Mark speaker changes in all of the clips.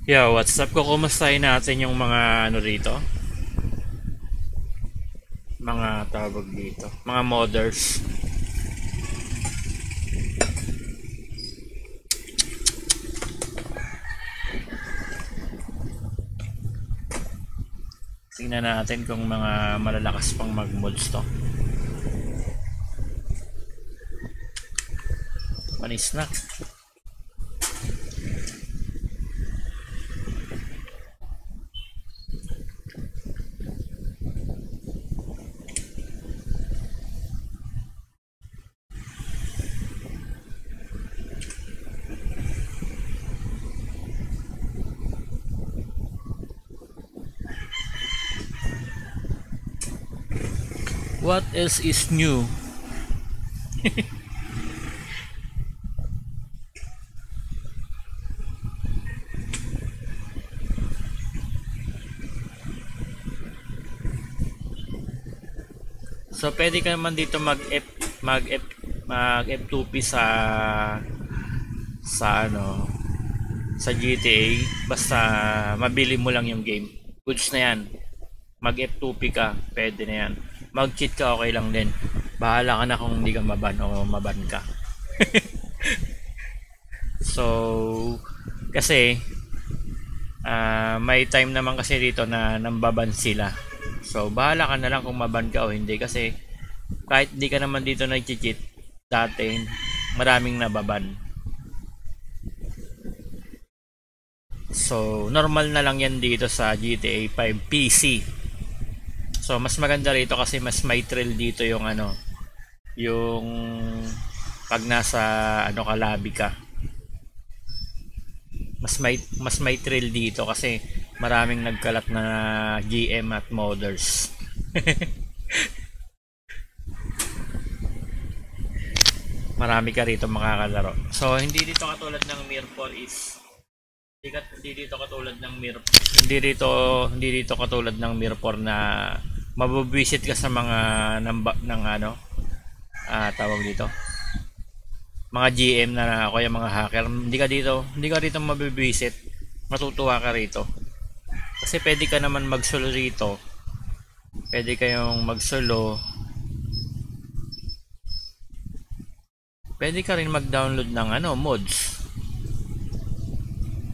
Speaker 1: Yo, what's up? Kukumustahin natin yung mga ano rito? Mga tawag dito. Mga modders. Tingnan natin kung mga malalakas pang mag-mods to. Panis na. What else is new? So pwede ka naman dito mag F2P sa ano sa GTA basta mabili mo lang yung game. Goods na yan. Mag F2P ka, pwede na yan. Mag cheat ka, okay lang din. Bahala ka na kung hindi ka maban o maban ka. So kasi may time naman kasi dito na nambaban sila. So bahala ka na lang kung maban ka o hindi kasi kahit di ka naman dito nag-cheat dati maraming nababan. So normal na lang yan dito sa GTA 5 PC. So mas maganda rito kasi mas may thrill dito yung ano, yung pag nasa ano ka lobby ka. Mas may thrill dito kasi maraming nagkalat na GM at modders. Marami ka rito makakalaro. So hindi dito katulad ng Mir 4 is hindi dito katulad ng Mir hindi dito katulad ng Mir 4 na mabubisit ka sa mga ng ano tawag dito mga GM na kaya mga hacker. Hindi ka dito mabibisit, matutuwa ka rito kasi pwede ka naman magsolo rito, pwede kayong magsolo, pwede ka rin mag-download ng ano mods.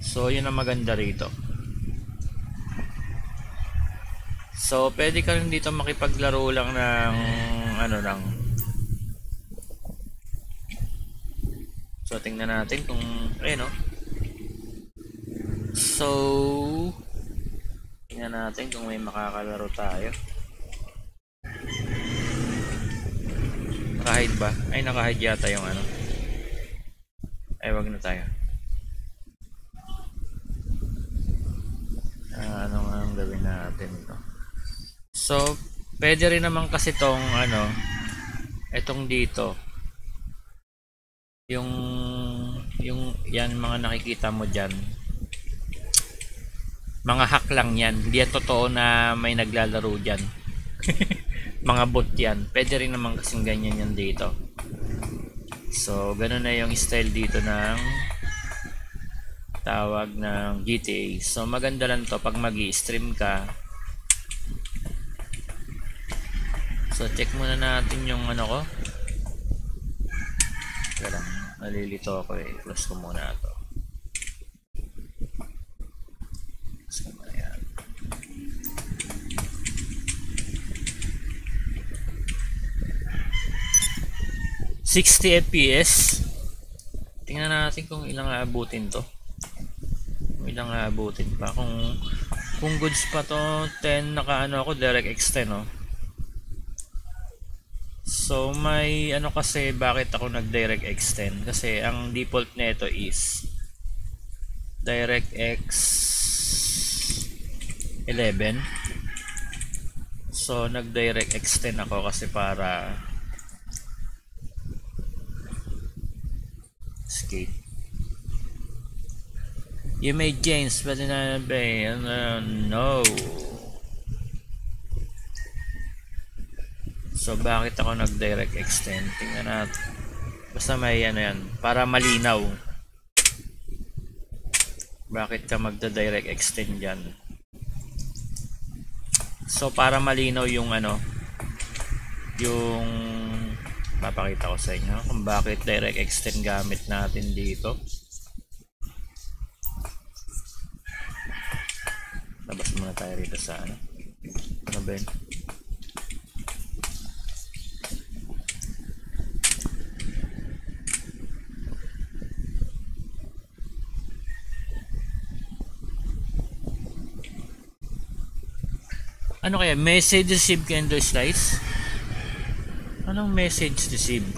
Speaker 1: So yun ang maganda rito. So pwede ka rin dito makipaglaro lang ng ano lang. So tingnan natin kung no. So tingnan natin kung may makakalaro tayo. Nakahide ba? Ay nakahide yata yung ano. Ay wag na tayo. Ano nga ang gawin natin ito? So pwede rin naman kasi tong ano, etong dito. Yung yan mga nakikita mo diyan. Mga hack lang yan. Hindi yan totoo na may naglalaro diyan. Mga bot yan. Pwede rin naman kasing ganyan yan dito. So ganun na yung style dito ng tawag ng GTA. So maganda lang to pag magi-stream ka. So check muna natin yung ano ko. Teka lang, nalilito ako eh. Close ko muna ito. Close ko muna yan. 60 FPS. Tingnan natin kung ilang aabutin to. Kung ilang aabutin pa. Kung goods pa to, 10 nakaano ako, DirectX 10 oh. So may ano kasi bakit ako nag DirectX 10 kasi ang default nito is DirectX 11. So nag DirectX 10 ako kasi para escape. You may change but no. So bakit ako nag direct extend? Tingnan natin. Basta may ano yan para malinaw. Bakit ka magda-direct extend dyan? So para malinaw yung ano, yung papakita ko sa inyo kung bakit direct extend gamit natin dito. Labas muna tayo rito sa ano. Ano ba yun? Ano kaya? Message receive candle slice? Anong message receive?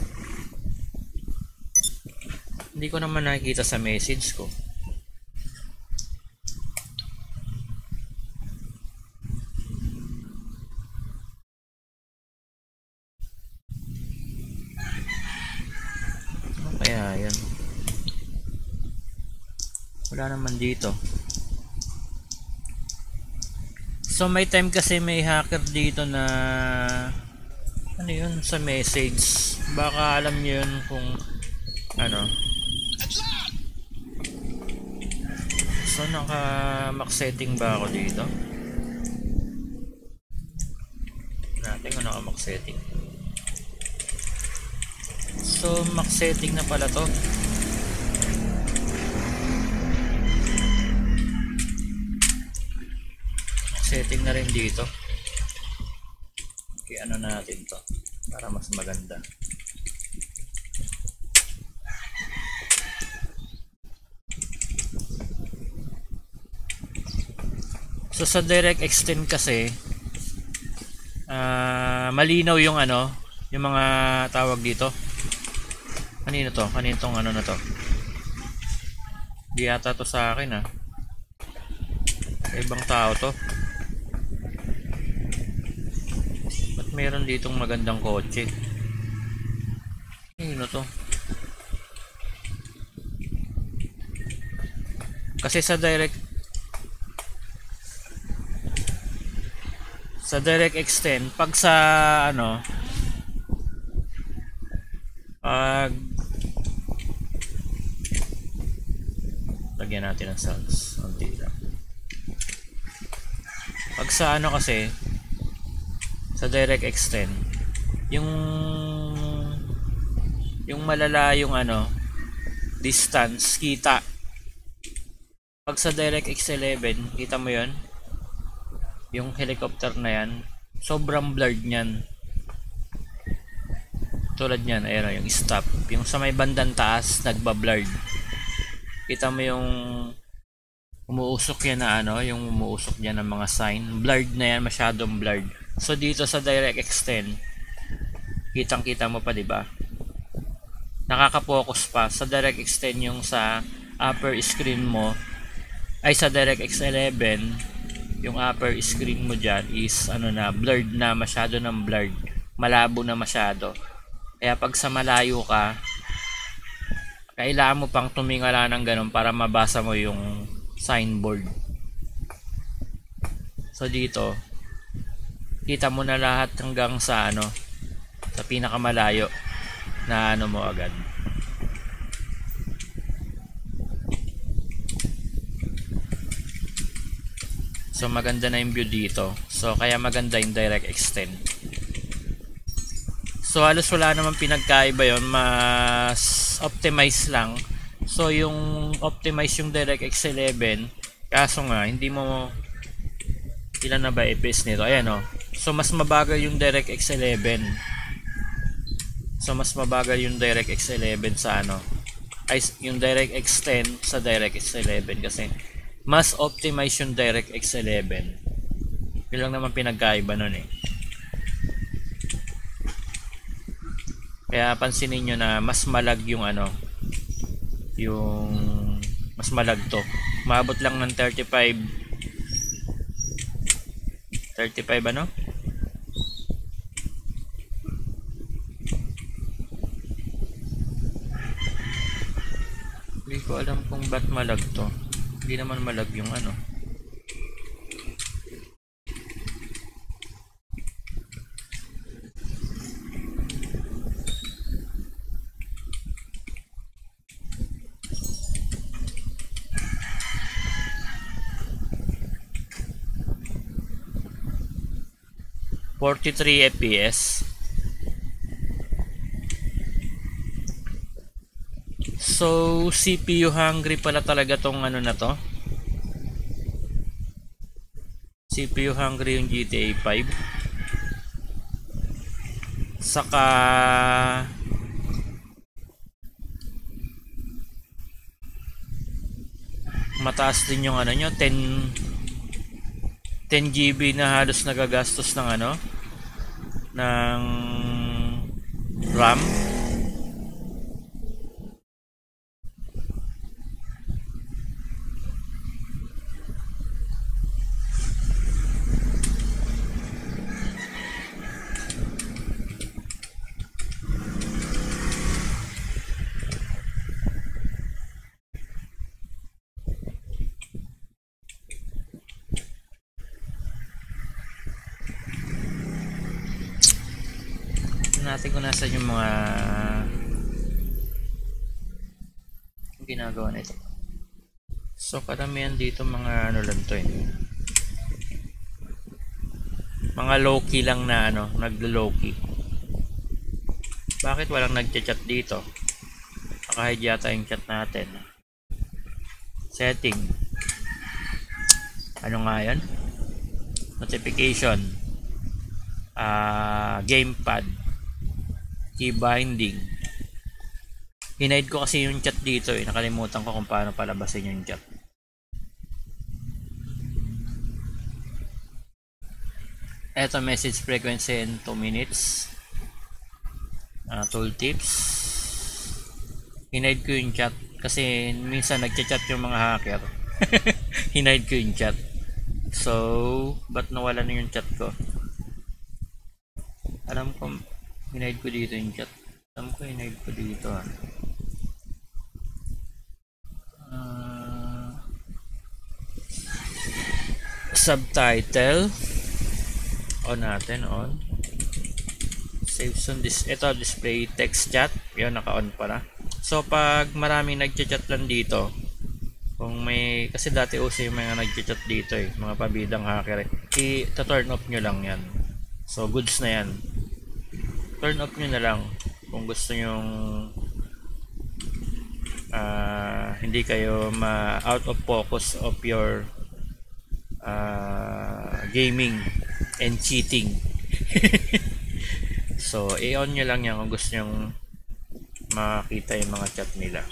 Speaker 1: Hindi ko naman nakikita sa message ko. Ano kaya yan? Wala naman dito. So may time kasi may hacker dito na ano yun sa message. Baka alam niyo yun kung ano. So naka-max setting ba ako dito? Natin kung naka-max setting. So max setting na pala to. Setting na rin dito. Okay, ano natin to para mas maganda. So sa direct extend kasi malinaw yung ano, yung mga tawag dito. Kanino to? Kanino tong ano na to? Di ata to sa akin ah. Sa ibang tao to. Meron ditong magandang kotse. Ano to? Kasi sa direct extend pag sa ano pag lagyan natin ng sounds unti lang. Pag sa ano kasi sa direct extend yung malalayong ano distance kita. Pag sa direct X11 kita mo yon, yung helicopter na yan sobrang blurred nyan. Tulad nyan, ayun yung stop, yung sa may bandang taas nagba-blurred. Kita mo yung umuusok yan na ano, yung umuusok yan ng mga sign, blurred na yan, masyadong blurred. So dito sa direct extend kitang-kita mo pa, 'di ba? Nakaka-focus pa sa direct extend yung sa upper screen mo ay sa direct X11 yung upper screen mo diyan is ano na, blurred na, masyado ng blurred, malabo na masyado. Kaya pag sa malayo ka kailangan mo pang tumingala ng ganun para mabasa mo yung signboard. So dito kita mo na lahat hanggang sa ano, sa pinakamalayo na ano mo agad. So maganda na yung view dito. So kaya maganda yung direct extend. So halos wala naman pinagkaiba yon, mas optimize lang. So yung optimize yung direct X11, kaso nga hindi mo, ilan na ba FPS nito? Ayan o. So mas mabagal yung direct X11. So mas mabagal yung direct X11 sa ano, ay yung direct X10 sa direct X11 kasi mas optimize yung direct X11. Yun lang naman pinagkaiba nun eh. Kaya pansinin nyo na mas malag yung ano, yung mas malag to. Maabot lang ng 35 ano? Hindi ko alam kung ba't malag to. Hindi naman malag yung ano. 43 FPS. So, CPU hungry pala talaga tong ano na to. CPU hungry yung GTA 5. Saka mataas din yung ano nyo, 10 GB na halos nagagastos ng ano, ng RAM. Natin kung nasan yung mga ginagawa nito. So karamihan dito mga ano lang to eh. Mga low-key lang na ano, naglo-low-key. Bakit walang nagchat-chat dito? Nakahide yata yung chat natin. Setting. Ano nga yan? Notification. Gamepad. Key binding. Hinide ko kasi yung chat dito eh. Nakalimutan ko kung paano palabasin yung chat. Eto, message frequency in 2 minutes. Tooltips. Hinide ko yung chat kasi minsan nagchat-chat yung mga hacker. Hinide ko yung chat. So, ba't nawala na yung chat ko? Alam ko, hinide ko dito yung chat. Alam ko, hinide ko dito subtitle on natin, on save soon. Ito display text chat, yun, naka-on pala. So pag maraming nagchat-chat lang dito, kung may, kasi dati uso yung mga nagchat-chat dito eh, mga pabidang hacker, i-turn off nyo lang yan. So goods na yan, turn off nyo na lang kung gusto nyong hindi kayo out of focus of your gaming and cheating. So i-on nyo lang yan kung gusto nyong makita yung mga chat nila.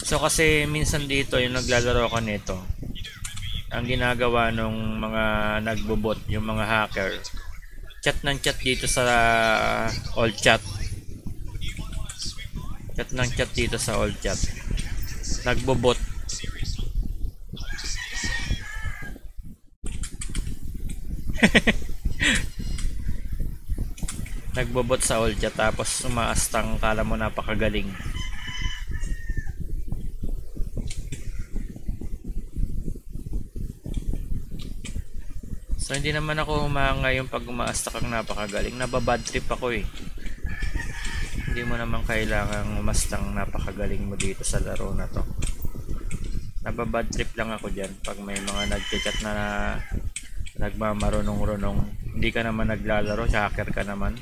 Speaker 1: So kasi minsan dito yung naglalaro ka nito, ang ginagawa nung mga nagbobot, yung mga hacker, chat ng chat dito sa all chat. Chat ng chat dito sa all chat. Nagbobot. Nagbobot sa all chat tapos umaastang kala mo napakagaling. So hindi naman ako humanga yung pag umaasta kang napakagaling. Nababad trip ako eh. Hindi mo naman kailangang umastang napakagaling mo dito sa laro na to. Nababad trip lang ako dyan pag may mga nagchat na nagmamarunong-runong. Hindi ka naman naglalaro, hacker ka naman.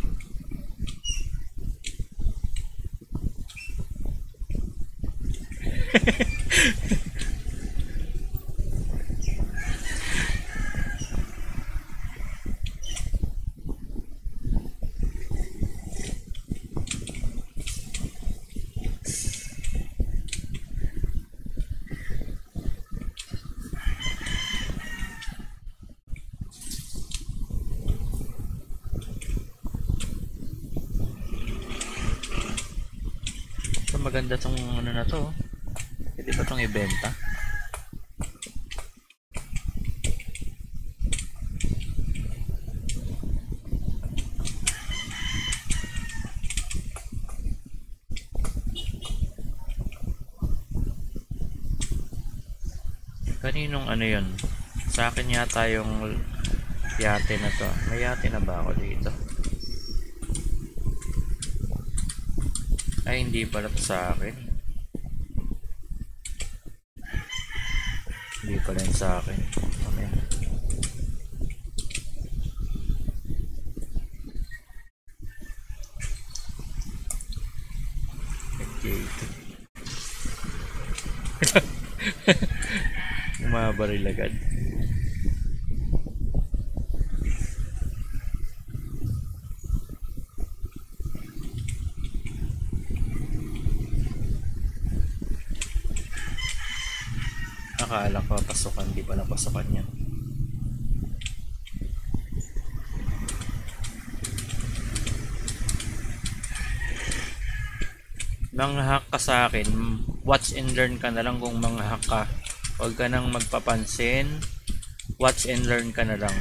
Speaker 1: Maganda tong ano na to. Pwede ba tong ibenta? Kaninong ano yun? Sa akin yata yung yate na to. May yate na ba ako dito? Ay, hindi pala to sa akin. Hindi pa rin sa akin. Okay. Umabaril agad. Akala ko pasukan, di pala pasukan yan. Manghack ka sa akin, watch and learn ka na lang kung manghack ka. Huwag ka nang magpapansin, watch and learn ka na lang.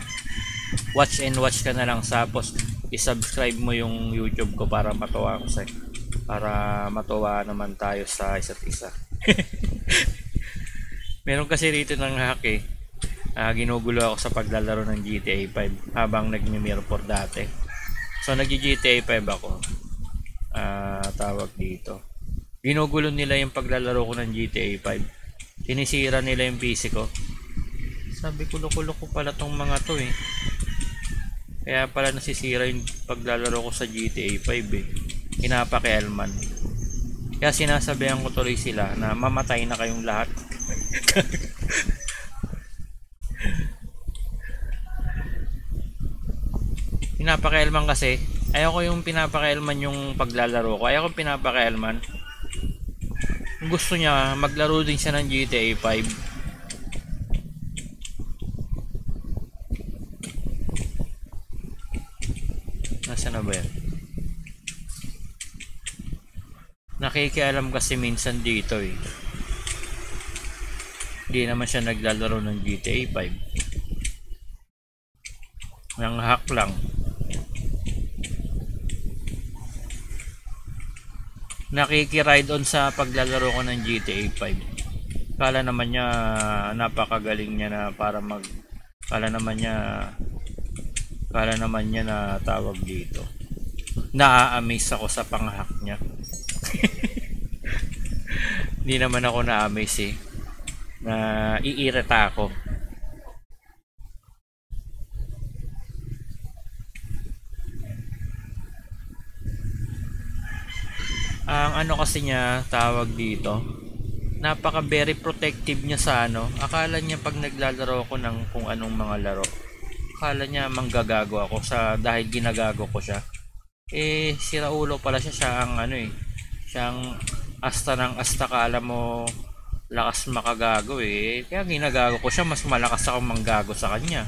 Speaker 1: Watch and watch ka na lang, tapos i-subscribe mo yung YouTube ko para matuwa ko sa, para matuwa naman tayo sa isa't isa. Meron kasi rito ng hack eh. Ginugulo ako sa paglalaro ng GTA 5 habang nag-Mirror dati. So nag-GTA 5 ako. Tawag dito. Ginugulo nila yung paglalaro ko ng GTA 5. Sinisira nila yung PC ko. Sabi ko, loko-loko pala tong mga to eh. Kaya pala nasisira yung paglalaro ko sa GTA 5 eh. Pinapakialman. Kaya sinasabihan ko tuloy sila na mamatay na kayong lahat. Pinapakialman kasi. Ayoko yung pinapakialman yung paglalaro ko. Ayoko yung pinapakialman. Gusto niya, maglaro din siya ng GTA 5. Nasaan na ba yan? Nakikialam kasi minsan dito eh. Hindi naman siya naglalaro ng GTA 5. Nang hack lang. Nakikiride on sa paglalaro ko ng GTA 5. Kala naman niya napakagaling niya na para kala naman niya na tawag dito. Na-amaze ako sa pang-hack niya. Hindi naman ako na-amaze eh. Na iirita ako. Ang ano kasi niya tawag dito, napaka very protective niya sa ano. Akala niya pag naglalaro ako ng kung anong mga laro, akala niya manggagago ako sa dahil ginagago ko siya. Eh sira ulo pala siya, siya ang ano eh, siyang asta ng asta, kala mo lakas makagago eh. Kaya ginagago ko siya, mas malakas ako manggago sa kanya.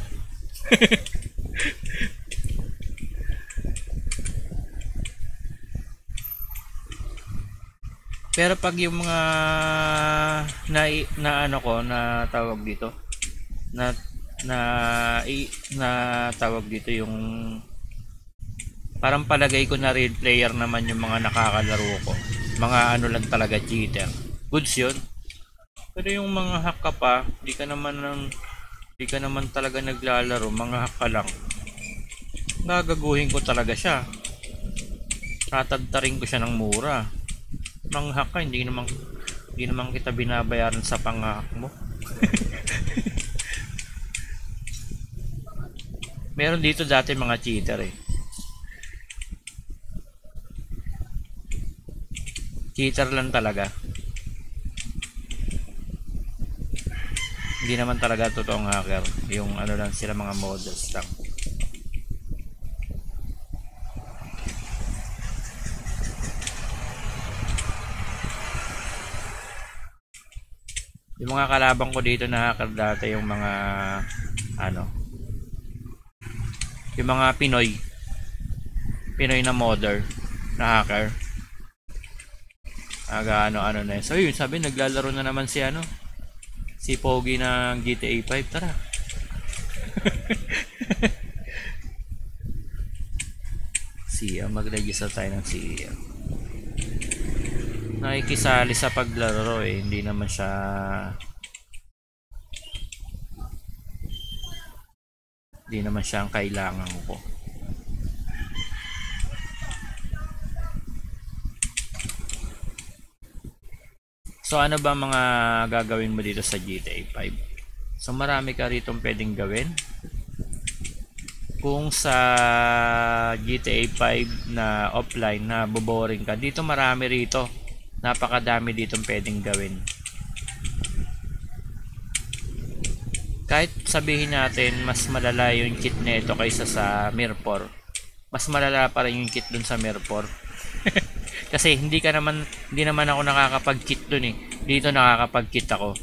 Speaker 1: Pero pag yung mga na ano ko na tawag dito, na na na tawag dito yung parang palagay ko na real player naman yung mga nakakalaro ko. Mga ano lang talaga, cheater. Goods yun. Pero yung mga hack ka pa, di ka naman talaga naglalaro, mga hack ka lang. Gagaguhin ko talaga siya. Tatagtarin ko siya ng mura. Mga hack ka, hindi naman kita binabayaran sa pang-hack mo. Meron dito dati mga cheater eh. Cheater lang talaga. Hindi naman talaga totoong hacker. Yung ano lang sila, mga models lang. Yung mga kalabang ko dito na hacker dati, yung mga ano, yung mga Pinoy na modder na hacker. Ano na yun. So yun, sabi naglalaro na naman si ano, si Pogi ng GTA 5. Tara. Siya, mag-register tayo ng siya. Nakikisali sa paglaro eh, hindi naman siya ang kailangan ko. So ano ba mga gagawin mo dito sa GTA 5? So marami ka rito pwedeng gawin. Kung sa GTA 5 na offline na boboring ka, dito marami rito. Napakadami dito pwedeng gawin. Kahit sabihin natin mas malala yung kit nito kaysa sa Mirror, mas malala pa rin yung kit dun sa Mirror. Kasi hindi naman ako nakakapag-kit dun eh. Dito nakakapag-kit ako.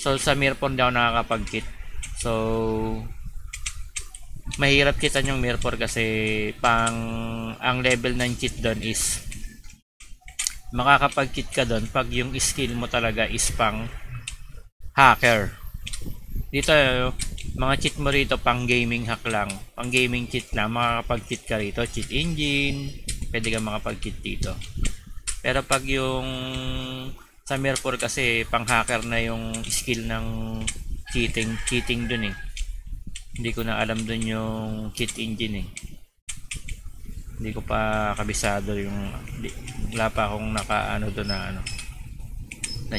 Speaker 1: So sa Mirror hindi ako nakakapag-kit. So mahirap kitan yung Mirror kasi ang level ng kit doon is makakapag-kit ka doon pag yung skill mo talaga is pang hacker. Dito mga cheat mo rito pang gaming hack lang, pang gaming cheat lang, makakapag-kit ka rito, cheat engine, pwede ka makapag-kit dito. Pero pag yung sa Mirror kasi pang hacker na yung skill ng cheating dun eh. Hindi ko na alam dun yung cheat engine eh. Hindi ko pa kabisado yung wala pa akong nakaano doon na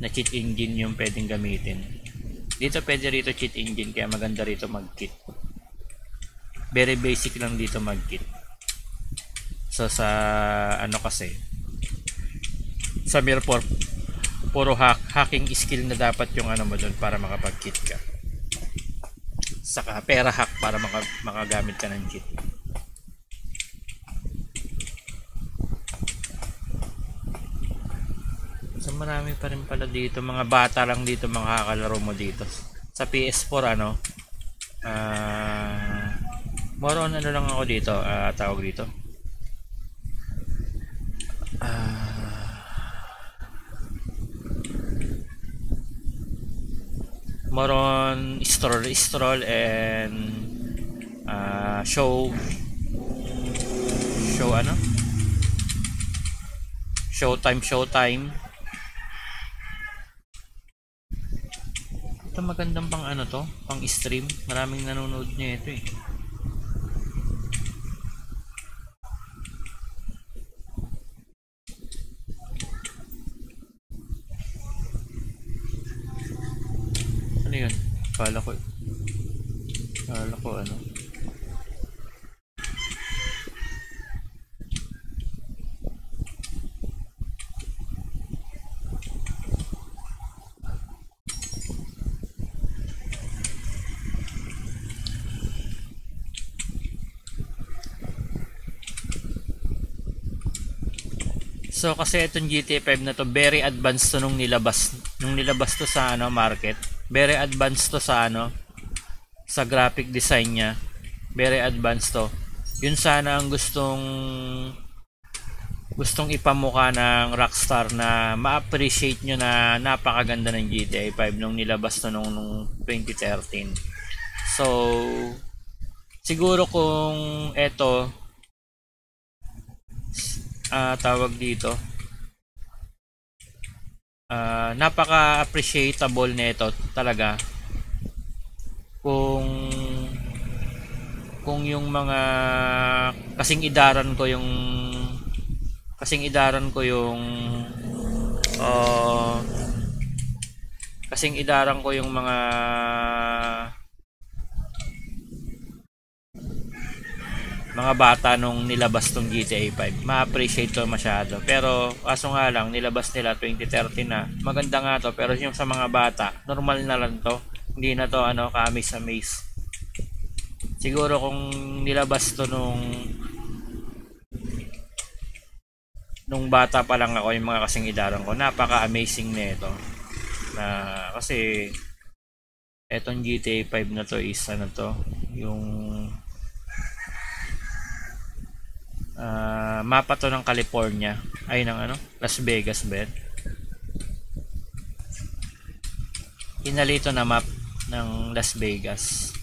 Speaker 1: cheat engine yung pwedeng gamitin. Dito pwede rito cheat engine kaya maganda rito mag-kit. Very basic lang dito mag-kit. So sa kasi sa Mirror puro hacking skill na dapat yung mo doon para makapag-kit ka. Saka pera hack para makagamit ka ng cheat. So marami pa rin pala dito, mga bata lang dito makakalaro mo dito. Sa PS4 more on lang ako dito, tawag dito. More on stroll and showtime. Ito magandang pang pang stream, maraming nanonood niya ito eh. Ano yun? Kala ko So kasi itong GTA 5 na to very advanced to nung nilabas to sa market. Very advanced to sa sa graphic design niya. Very advanced to. Yun sana ang gustong ipamukha ng Rockstar na ma-appreciate nyo na napakaganda ng GTA 5 nung nilabas to nung 2013. So siguro kung eto tawag dito napaka-appreciable nito talaga kung yung mga kasing idaran ko yung mga bata nung nilabas tong GTA 5, ma-appreciate to masyado. Pero kaso nga lang nilabas nila 2013 na. Maganda nga to pero yung sa mga bata, normal na lang to. Hindi na to ka-amaze. Siguro kung nilabas to nung bata pa lang ako, yung mga kasing idaran ko, napaka-amazing nito. Kasi etong GTA 5 na to is yung mapa to ng California ay ng Las Vegas bed. Inalito na map ng Las Vegas.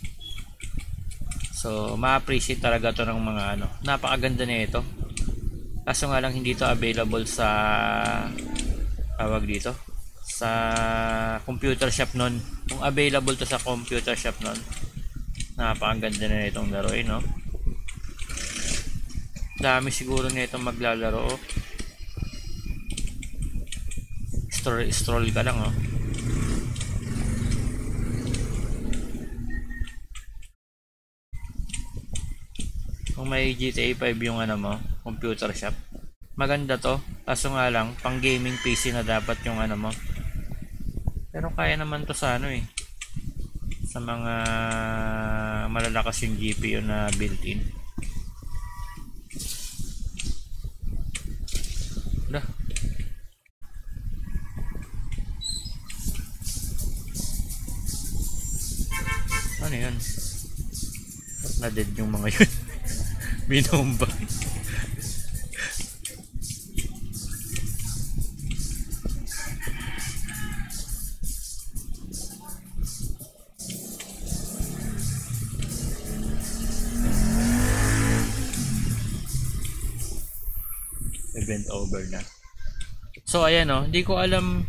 Speaker 1: So ma-appreciate talaga to ng mga napakaganda nito. Kaso nga lang hindi to available sa tawag dito sa computer shop nun. Kung available to sa computer shop nun, napakaganda na itong laro dami siguro nito maglalaro. Stroll ka lang Kung may GTA 5 yung ano mo, computer shop. Maganda to. Kaso nga lang, pang gaming PC na dapat yung ano mo. Pero kaya naman to sa ano eh. Sa mga malalakas yung GPU na built-in. Dah. Ano yun? Ba't na-dead yung mga yun? Binomba. Event over na. So ayan o, hindi ko alam.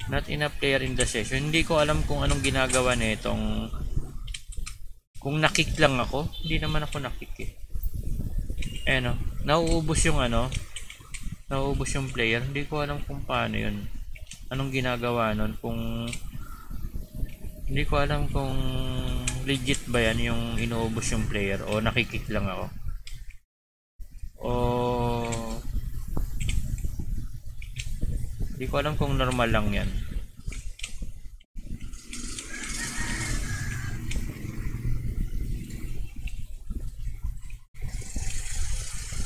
Speaker 1: Not enough player in the session. Hindi ko alam kung anong ginagawa nitong. Kung nakik lang ako, hindi naman ako nakik eh. Ayan o, nauubos yung ano. Nauubos yung player. Hindi ko alam kung paano yun. Anong ginagawa nun. Kung hindi ko alam kung legit ba yan yung inuubos yung player o nakikik lang ako. O hindi ko alam kung normal lang yan.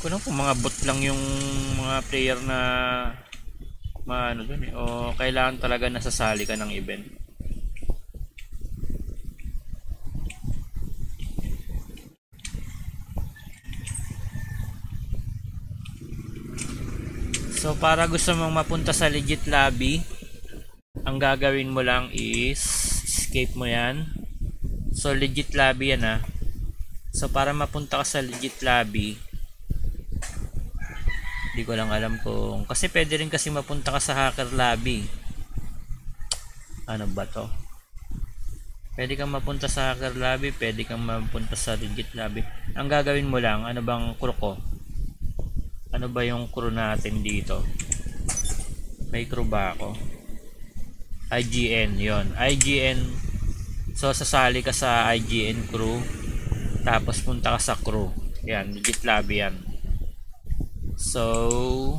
Speaker 1: Kung mga bot lang yung mga player na maano dun eh. O kailangan talaga nasasali ka ng event. So para gusto mong mapunta sa legit lobby, ang gagawin mo lang is escape mo yan. So legit lobby yan ah. So para mapunta ka sa legit lobby, hindi ko lang alam kung kasi pwede rin kasi mapunta ka sa hacker lobby. Ano ba to? Pwede kang mapunta sa hacker lobby, pwede kang mapunta sa legit lobby. Ang gagawin mo lang, ano bang crew ko? Ano ba yung crew natin dito? May crew ba ako? IGN, yon. IGN. So sasali ka sa IGN crew, tapos punta ka sa crew. Yan, legit lobby yan. So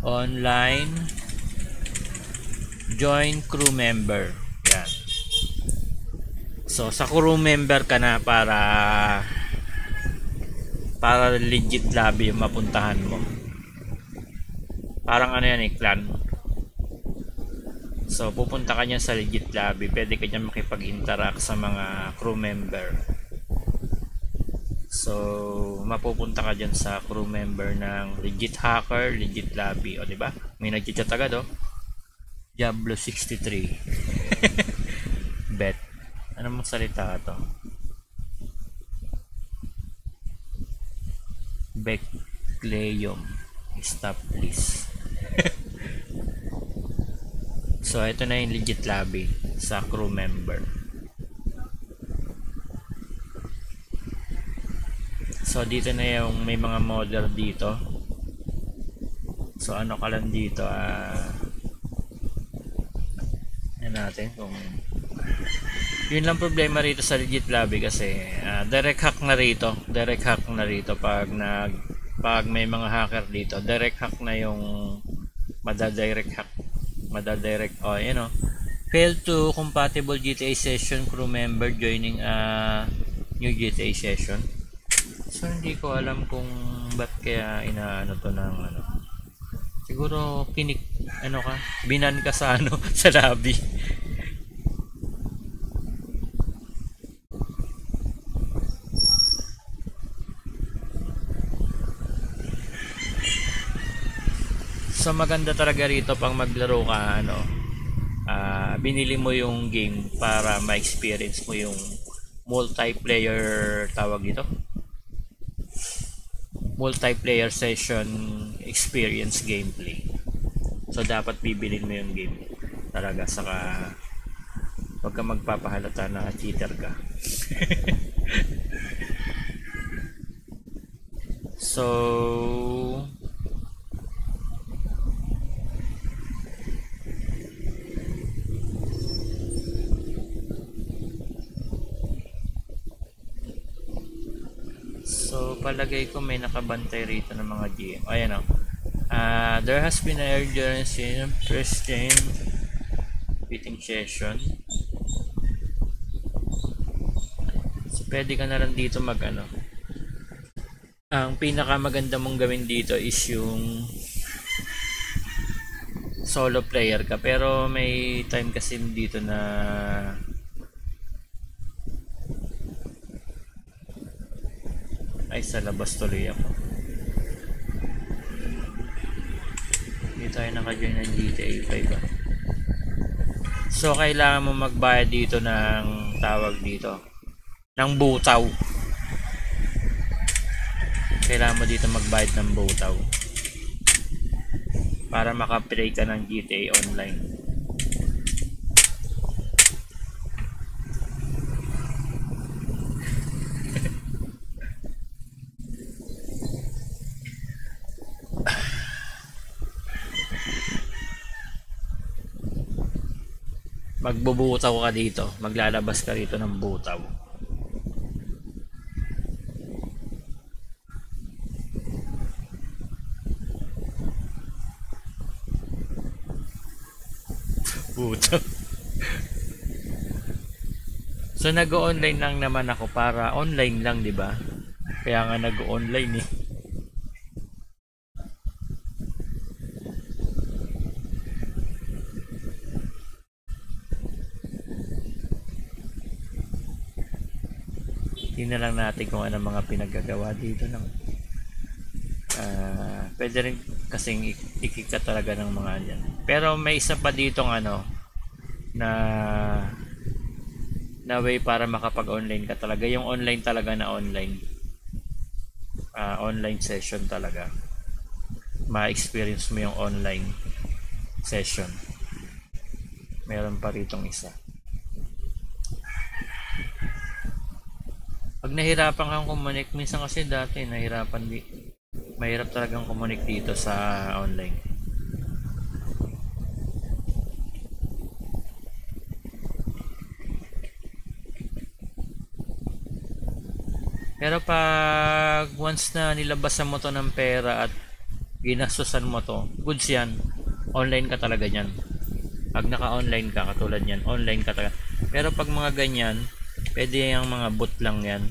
Speaker 1: online join crew member. Yan. So sa crew member ka na para legit lobby yung mapuntahan mo. Parang ano yan eh, clan. So pupunta ka niyan sa legit lobby, pwede ka niyan makipag-interact sa mga crew member. So mapupunta ka diyan sa crew member ng legit hacker, legit lobby, o di ba? May nagchat agad oh. Diablo 63. Bet. Ano mong salita to? Bekleum. Stop please. So ito na yung legit lobby sa crew member. So dito na yung may mga modder dito. So ano ka lang dito yan natin kung yun lang problema rito sa legit lobby kasi direct hack na rito. Direct hack na rito pag may mga hacker dito. Direct hack na yung madadirect hack. Madadirect you know. Fail to compatible GTA session crew member joining new GTA session. So hindi ko alam kung ba't kaya inaano to ng ano. Siguro binan ka sa ano sa lobby. So maganda talaga rito pang maglaro ka binili mo yung game para ma-experience mo yung multiplayer multiplayer session experience gameplay. So dapat bibilin mo yung game talaga, saka wag ka magpapahalata na cheater ka. So palagay ko may nakabantay rito ng mga GM. Ayan o. There has been an urgence in first game beating session. So, pwede ka na lang dito mag ano. Ang pinakamaganda mong gawin dito is yung solo player ka. Pero may time kasi dito na ay sa labas tuloy ako. Hindi tayo naka-join ng GTA 5 ah. So kailangan mo magbayad dito ng tawag dito ng butaw. Kailangan mo dito magbayad ng butaw para maka-play ka ng GTA Online. Magbubutaw ka dito, maglalabas ka rito ng butaw. Butaw. So nag-online lang naman ako para online lang, 'di ba? Kaya nga nag-online eh. Tingnan lang natin kung ano mga pinagagawa dito ng pwede rin kasing ikika talaga ng mga yan. Pero may isa pa ditong ano na way para makapag-online ka talaga. Yung online talaga na online. Online session talaga. Ma-experience mo yung online session. Meron pa ritong isa. Pag nahirapan kang kumunik, minsan kasi dati mahirap talagang kumunik dito sa online. Pero pag once na nilabasan mo to ng pera at ginastusan mo to, goods yan. Online ka talaga yan. Pag naka-online ka, katulad yan, online ka talaga. Pero pag mga ganyan, pwede yung mga bot lang yan.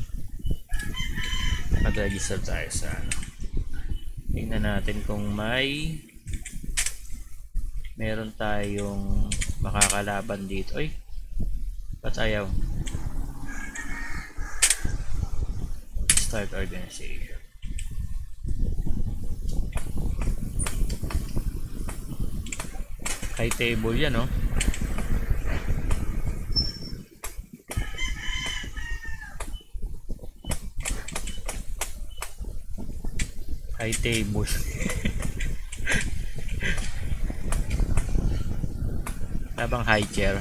Speaker 1: Mag-register tayo sa ano. Tingnan natin kung meron tayong makakalaban dito. Ay, ba't ayaw? Start organization. High table yan, no? High table. Labang high chair.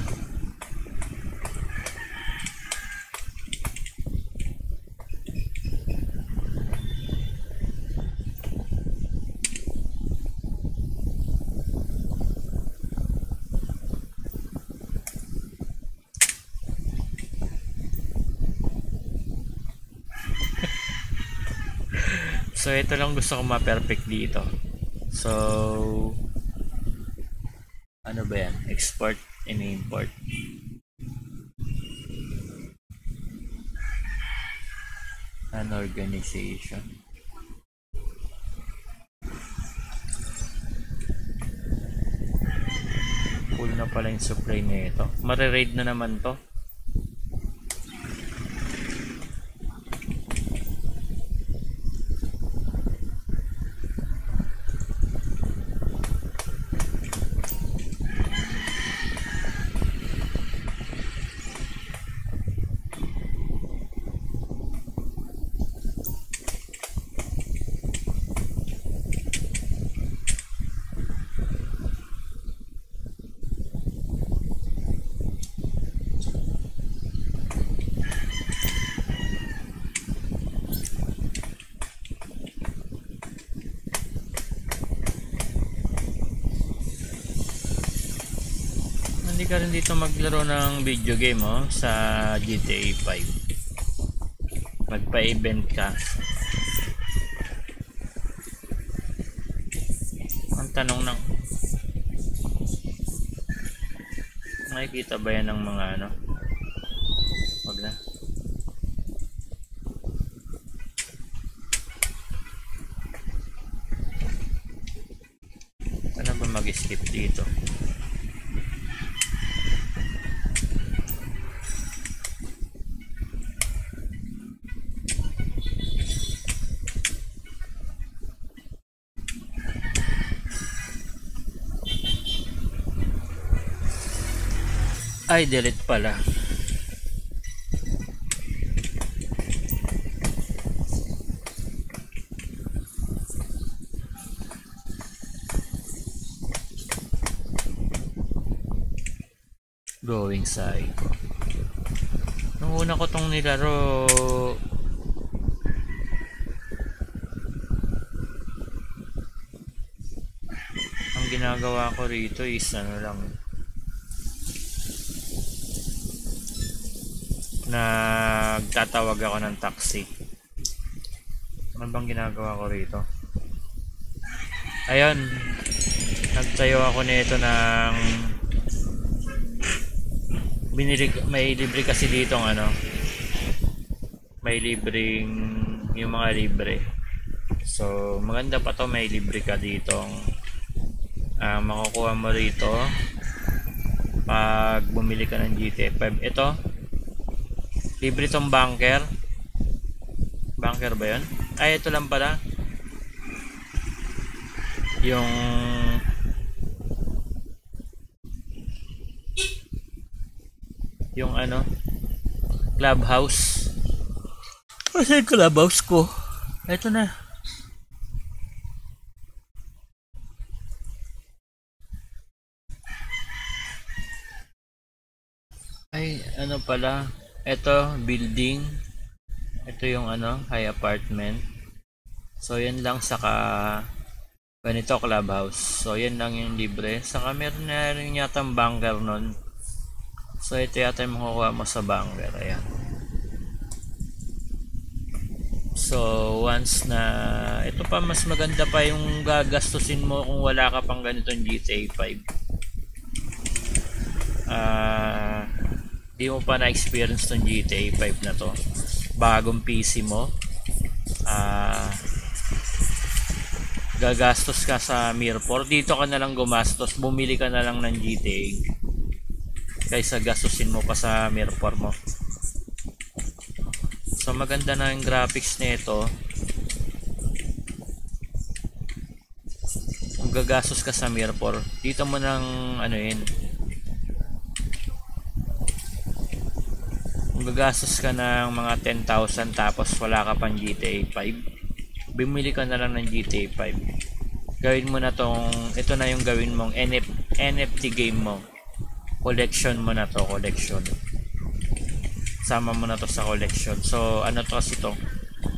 Speaker 1: So ito lang gusto ko ma-perfect dito. So ano ba yan? Export and import. An organization. Full na pala yung supply nito. Mare-raid na naman to. Hindi ka rin dito maglaro ng video game sa GTA 5. Magpa-event ka. Tanong ng nakikita ba yan ng mga ano? Wag na. Ano ba mag-skip dito? Ay, delete pala. Going Psycho. Nung una ko tong nilaro, ang ginagawa ko rito is ano lang, nagtatawag ako ng taxi. Ano bang ginagawa ko rito? Ayun, nagtayo ako nito ng binili, may libre kasi dito ng ano, may libreng yung mga libre. So maganda pa to, may libre ka ditong makukuha mo rito pag bumili ka ng GTA 5. Ito libre tong bunker. Bunker ba yun? Ay, ito lang pala. Yung ano, clubhouse. Kasi clubhouse ko. Ito na. Ay, ano pala. Ito, building. Ito yung ano, high apartment. So, yan lang, saka ganito, clubhouse. So, yan lang yung libre. Saka meron na rin yata bunker nun. So, ito yata yung makukuha mo sa bunker. Ayan. So, once na ito pa, mas maganda pa yung gagastusin mo kung wala ka pang ganitong GTA 5. Di mo pa na-experience tong GTA 5 na to, bagong PC mo, gagastos ka sa Mirror. Dito ka na lang gumastos, bumili ka na lang ng GTA kaysa gastusin mo pa sa Mirror mo. So maganda na yung graphics nito. Kung gagastos ka sa Mirror, dito mo nang ano yun, gagastos ka ng mga 10,000 tapos wala ka pang GTA 5, bumili ka na lang ng GTA 5. Gawin mo na tong, ito na yung gawin mong NFT game mo, collection mo na to, collection, sama mo na to sa collection. So ano to kasi to,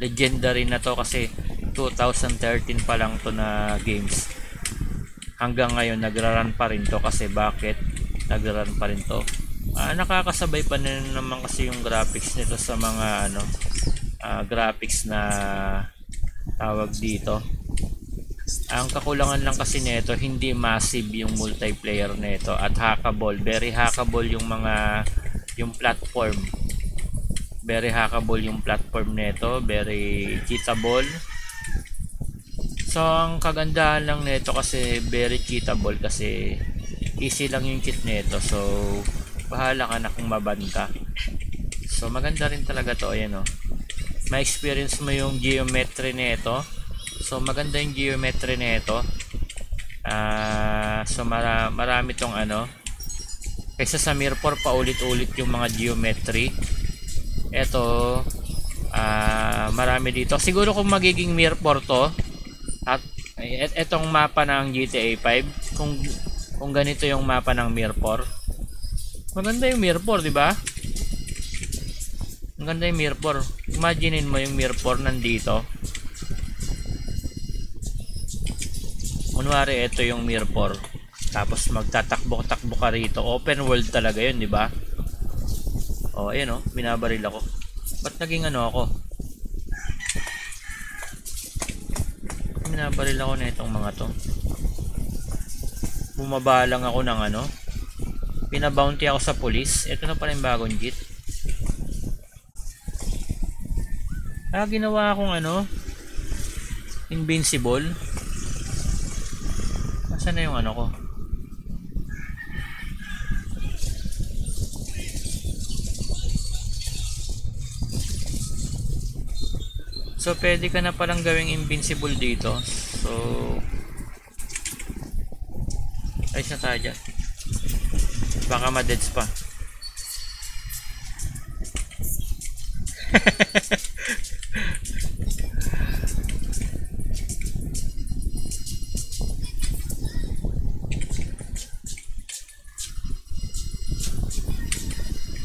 Speaker 1: legendary na to kasi 2013 pa lang to na games, hanggang ngayon nagra-run pa rin to. Kasi bakit nagra-run pa rin to? Nakakasabay pa naman kasi yung graphics nito sa mga ano, graphics na tawag dito. Ang kakulangan lang kasi nito, hindi massive yung multiplayer nito at hackable, very hackable yung mga, yung platform, very hackable yung platform nito, very cheatable. So ang kagandahan lang nito kasi very cheatable, kasi easy lang yung cheat nito. So bahala ka na kung mabanta. So maganda rin talaga to. Ayan o, ma-experience mo yung geometry nito. So maganda yung geometry nito. So marami tong ano, kaysa sa Mirror paulit-ulit yung mga geometry. Ito marami dito. Siguro kung magiging Mirror to, at etong mapa ng GTA 5, kung ganito yung mapa ng Mirror, maganda yung Mirror, di ba? Maganda yung Mirror. Imaginein mo yung Mirror nandito. Kunwari ito yung Mirror, tapos magtatakbo-takbo ka rito. Open world talaga yun, di ba? Oh, ayun oh, binabaril ako. Ba't naging ano ako? Binabaril ako na itong mga to. bumaba lang ako ng ano, pinabounty ako sa police. Ito na pala yung bagong JIT. Ginawa akong ano, invincible. Nasaan na yung ano ko? So pwede ka na palang gawing invincible dito. So ayos na tayo dyan. Baka ma-deads pa.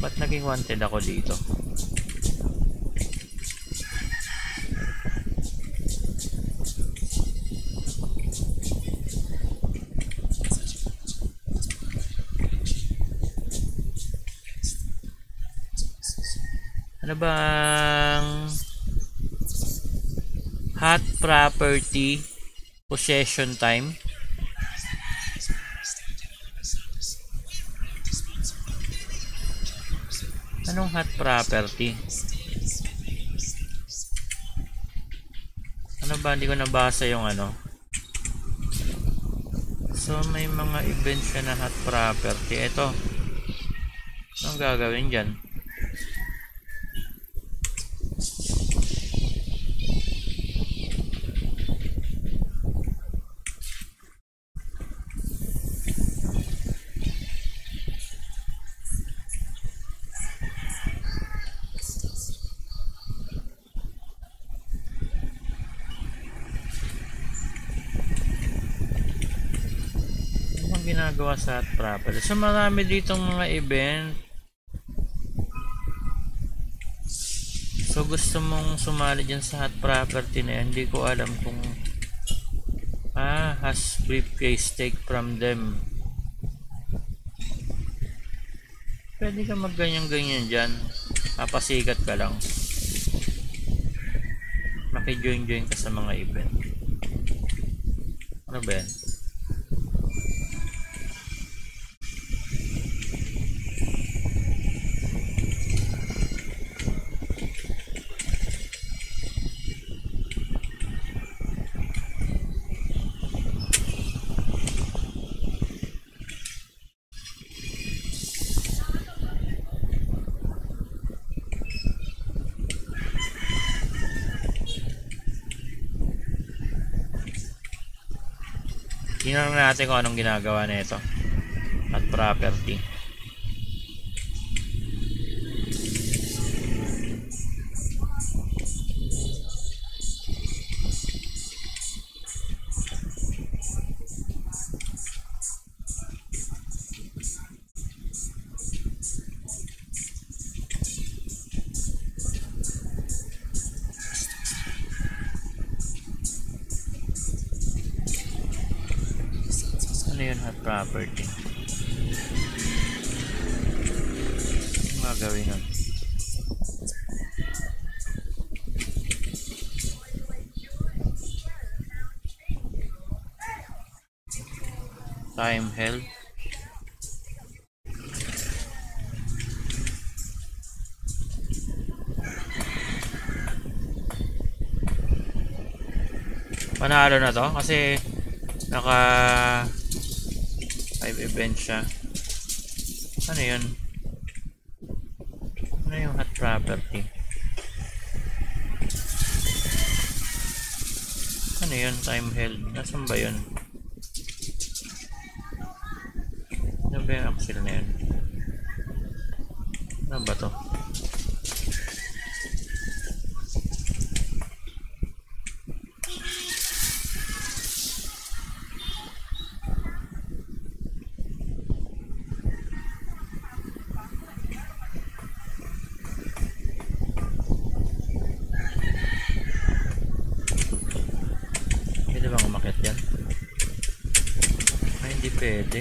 Speaker 1: Ba't naging wanted ako dito? Ano bang hot property possession time? Anong hot property? Ano ba? Hindi ko nabasa yung ano. So may mga events siya na hot property. Ito. Anong gagawin dyan? Ginagawa sa hot property. So marami ditong mga event. So gusto mong sumali dyan sa hot property na yan. Hindi ko alam kung has briefcase take from them. Pwede ka mag ganyan dyan. Papasikat ka lang. Maki-join ka sa mga event. Ano ba yan? Tingnan natin kung anong ginagawa nito at property. Ano yun, hot property? Ano gagawin nun? Time held. Panalo na to kasi naka 5 events siya. Ano yun? Ano yung hot property? Ano yun? Time held. Nasaan ba yun? Ano ba yung axle na yun? Ano ba to? Pwede bang umakyat yan? Ay, hindi pwede.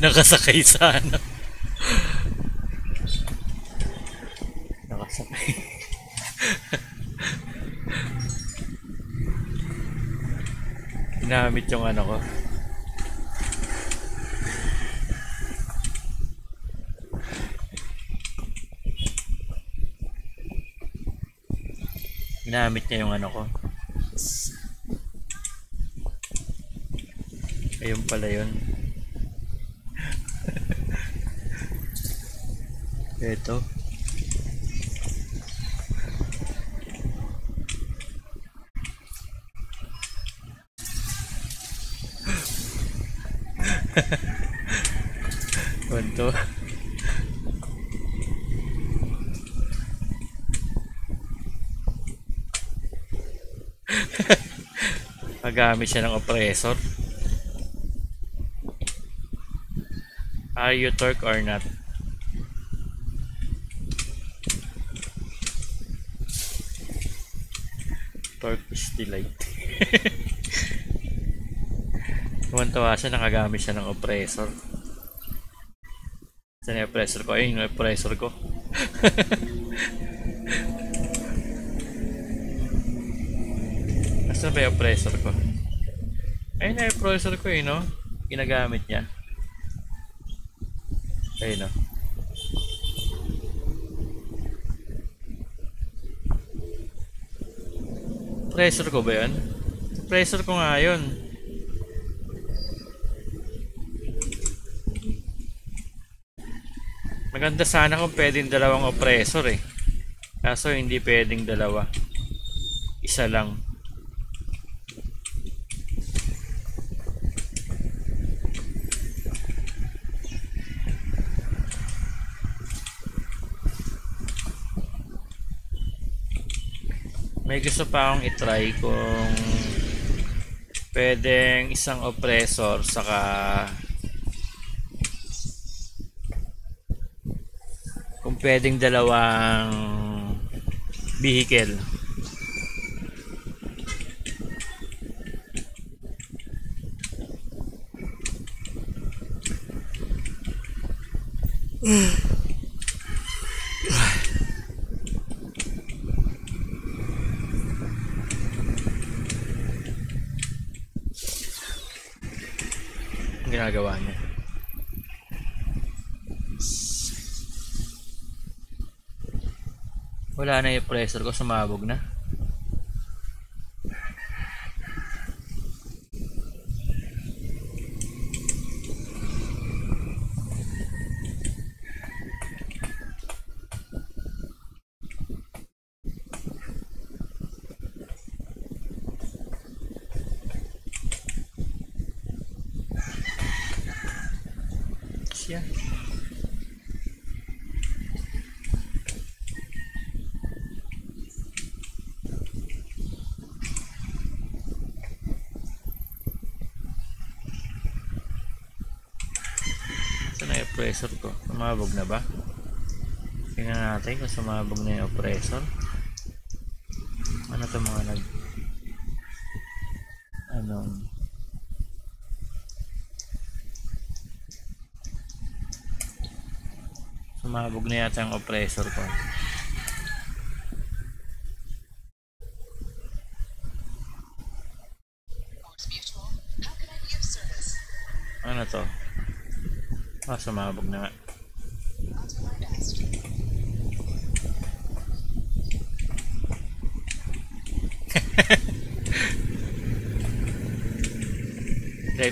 Speaker 1: nakasakay sa ano. Nakasakay. Ginamit yung ano ko. Ginamit niya yung ano ko. Ayun pala yun. Ito. Punto. Magamit siya ng oppressor. Are you torque or not? Torque is delight. Tuwan-tuwa siya, nakagamit siya ng oppressor. Saan yung oppressor ko? Ayun yung oppressor ko. Saan ba yung oppressor ko? Ayun na yung oppressor ko eh, no? Ginagamit niya. Ayun, no? Oppressor ko ba yun? Oppressor ko nga yun. Maganda sana kung pwedeng dalawang oppressor eh. Kaso hindi pwedeng dalawa. Isa lang. May gusto pa akong itry kung pwedeng isang oppressor saka kung pwedeng dalawang vehicle. Ang ginagawa niya. Wala na yung pressure ko, sumabog na. Siya. Saan na yung pressure ko? Sumabog na ba? Tingnan natin kung sumabog na yung pressure. Ano to mga sumabog na yata ang oppressor ko. Ano to? Sumabog na nga.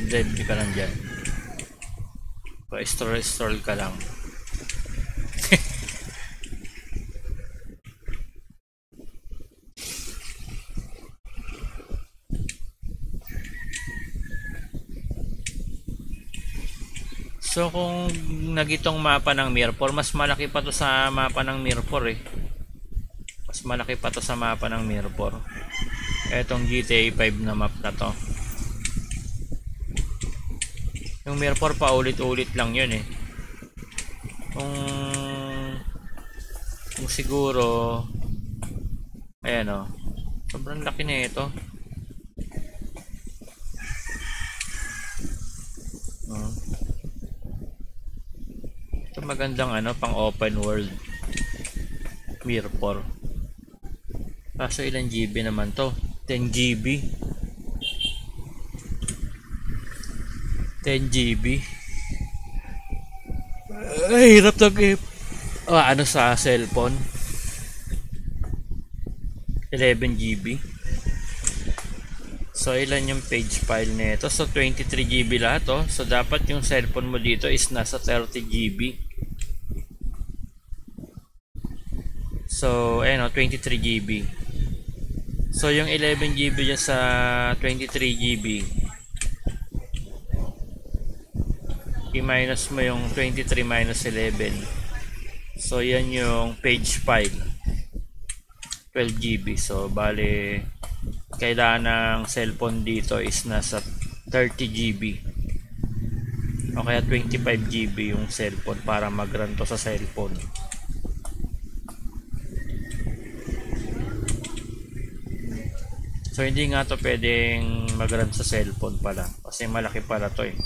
Speaker 1: Drive ka lang dyan. Pa-stall ka lang. So kung nagitong mapa ng Mirror, mas malaki pa to sa mapa ng Mirror eh. Mas malaki pa to sa mapa ng Mirror. Etong GTA 5 na map na to. Yung Mirror pa ulit-ulit lang yun eh. Kung siguro, ayan o, sobrang laki na ito. magandang ano, pang open world Mir 4. Kaso ilang GB naman to? 10 GB. 10 GB. Ay, hirap ng ano sa cellphone. 11 GB. So ilan yung page file nito? So 23 GB lahat oh. So dapat yung cellphone mo dito is nasa 30 GB. So ayun oh, 23 GB. So yung 11 GB dyan sa 23 GB, i-minus mo yung 23 minus 11. So yan yung page file, 12 GB. So bale kailangan ng cellphone dito is nasa 30 GB o kaya 25 GB yung cellphone para mag-run to sa cellphone. So hindi nga to pwedeng mag-run sa cellphone pala kasi malaki pala to eh.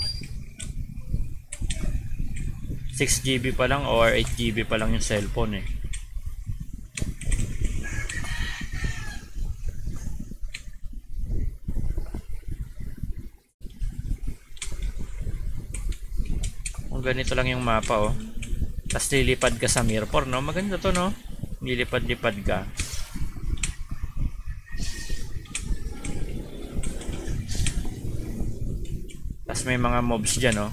Speaker 1: 6 GB pa lang or 8 GB pa lang yung cellphone eh. Kung ganito lang yung mapa oh. Tapos lilipad ka sa Mir 4 no? Maganda to no? Lilipad-lipad ka. Tapos may mga mobs dyan no?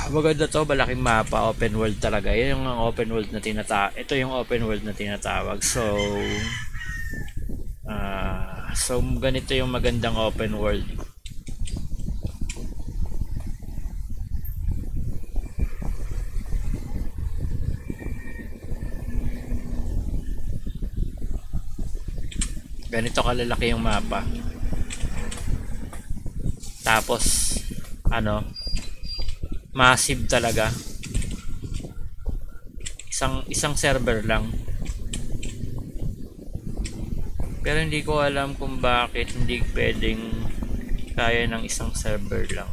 Speaker 1: Maganda to, malaking mapa, open world talaga. Yan yung open world na tinatawag. Ito yung open world na tinatawag. So ganito yung magandang open world. Ganito kalalaki yung mapa. Tapos ano, massive talaga. Isang server lang. Pero hindi ko alam kung bakit hindi pwedeng kaya ng isang server lang.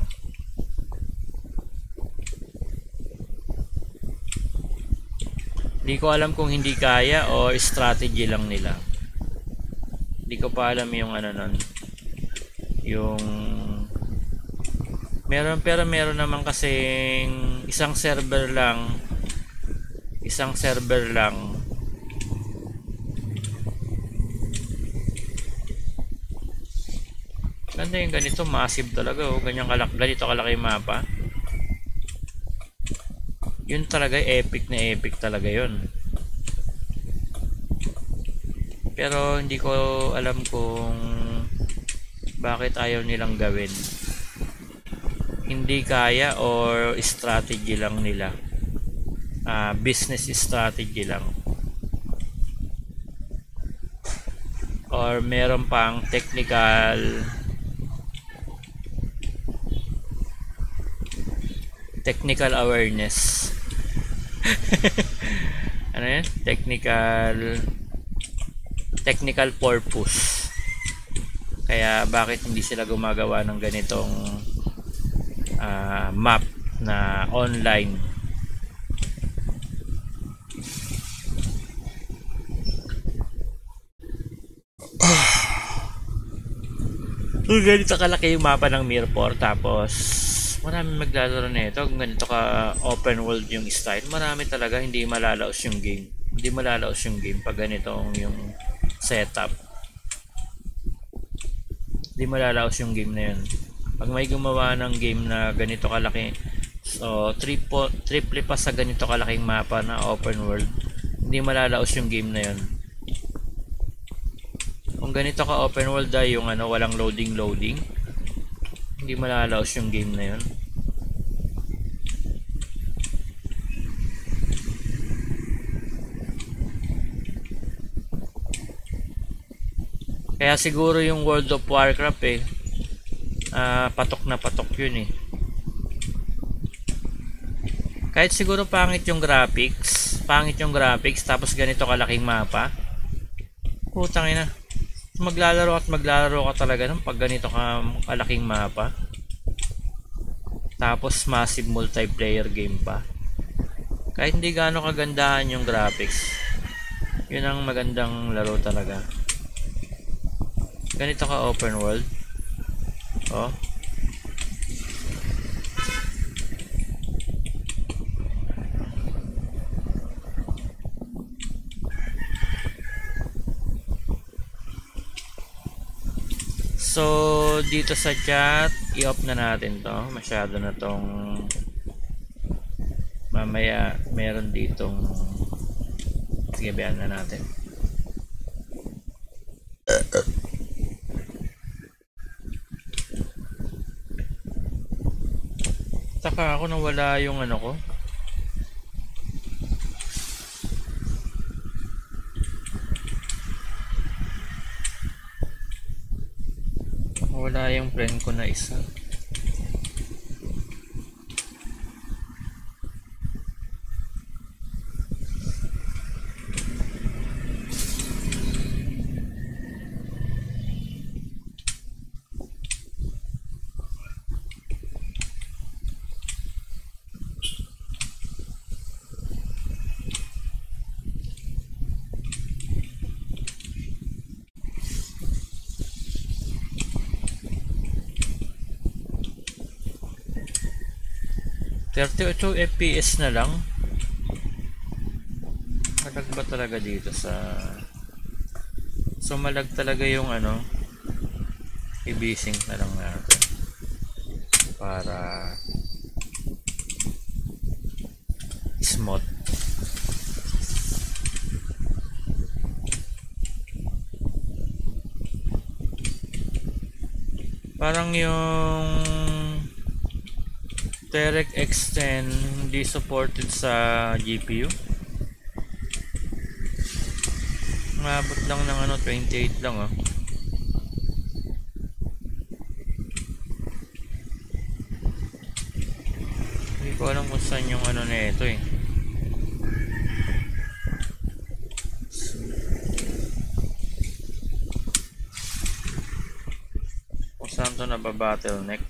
Speaker 1: Hindi ko alam kung hindi kaya o strategy lang nila. Hindi ko pa alam yung ano nun. Yung meron naman kasing isang server lang. Ganda yung ganito, massive talaga oh. Ganito kalaki mapa. Yun talaga, epic na epic talaga yun. Pero hindi ko alam kung bakit ayaw nilang gawin. Hindi kaya or strategy lang nila. Business strategy lang. Or meron pang technical awareness. Ano yan? Technical purpose. Kaya bakit hindi sila gumagawa ng ganitong map na online. Ganito kalaki yung mapa ng Mir 4 tapos maraming maglalaro nito. Kung ganito ka open world yung style, marami talaga. Hindi malalaos yung game. Hindi malalaos yung game pag ganitong yung setup. Hindi malalaos yung game na yun. Pag may gumawa ng game na ganito kalaki, so triple pa sa ganito kalaking mapa na open world, hindi malalaos yung game na yun. Kung ganito ka open world ay yung ano, walang loading, hindi malalaos yung game na yun. Kaya siguro yung World of Warcraft patok na patok yun eh. Kahit siguro pangit yung graphics tapos ganito kalaking mapa, putang ina, maglalaro ka talaga ng pag ganito ka kalaking mapa. Tapos massive multiplayer game pa. Kahit hindi gaano kagandahan yung graphics, yun ang magandang laro talaga. Ganito ka open world. Oh. So, dito sa chat, i-off na natin to. Masyado na tong mamaya meron ditong sige, bayan na natin. Saka ako nawala yung ano ko. Wala yung friend ko na isa. $38 FPS na lang. Malag ba talaga dito sa... So malag talaga yung ano, i-bising na lang natin para smooth. Parang yung Terek X10 hindi supported sa GPU. Mabot lang ng ano, 28 lang oh. Hindi ko alam kung saan yung ano na ito eh. Kung saan to nababottleneck.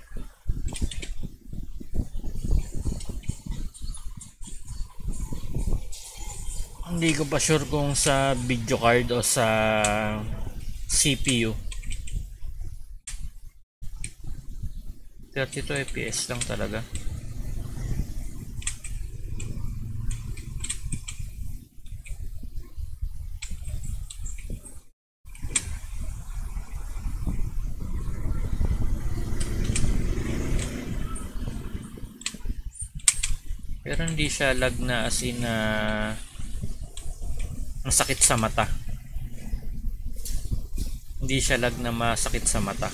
Speaker 1: Hindi ko pa sure kung sa video card o sa CPU. 32 FPS lang talaga. Pero hindi siya lag na as in ang sakit sa mata. Hindi siya lag na masakit sa mata.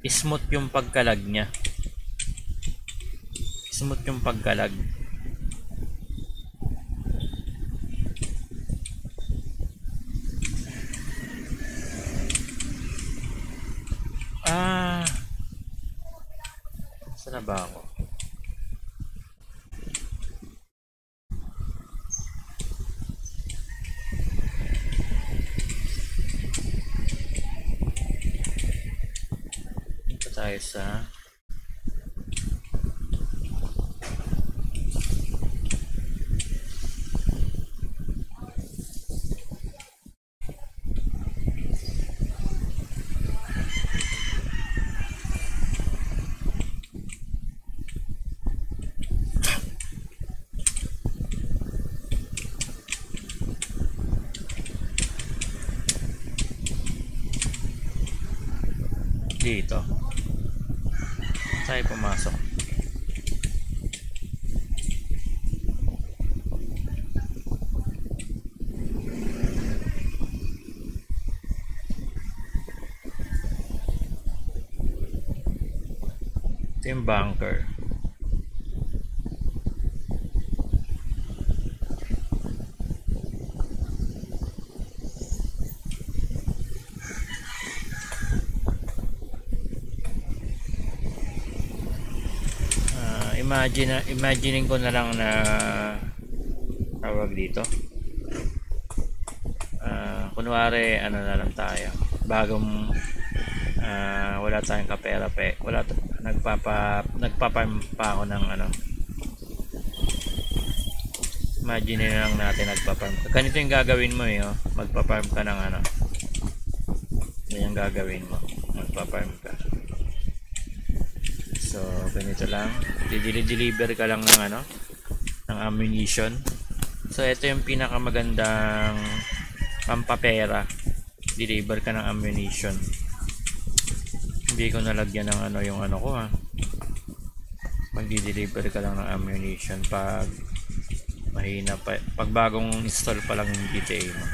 Speaker 1: Smooth yung pagkalag niya. Smooth yung pagkalag. Saan na ba ako? Dito tayo sa dito. Tayo pumasok. Ito yung bunker. Imagining ko na lang na tawag dito. Kunwari ano na lang tayo. Bagong Wala tayong kapera nagpaparm pa ako ng ano. Imagine na lang natin nagpaparm. Ganito yung gagawin mo oh. Magpaparm ka ng ano. Yan yung gagawin mo. Magpaparm ka. So, ganito lang. Deliver ka lang ng ano, ng ammunition. So, ito yung pinakamagandang pampapera. Deliver ka ng ammunition. Hindi ko nalagyan ng ano yung ano ko ha. Magdi-deliver ka lang ng ammunition pag mahina pa, pag bagong install pa lang yung GTA mo.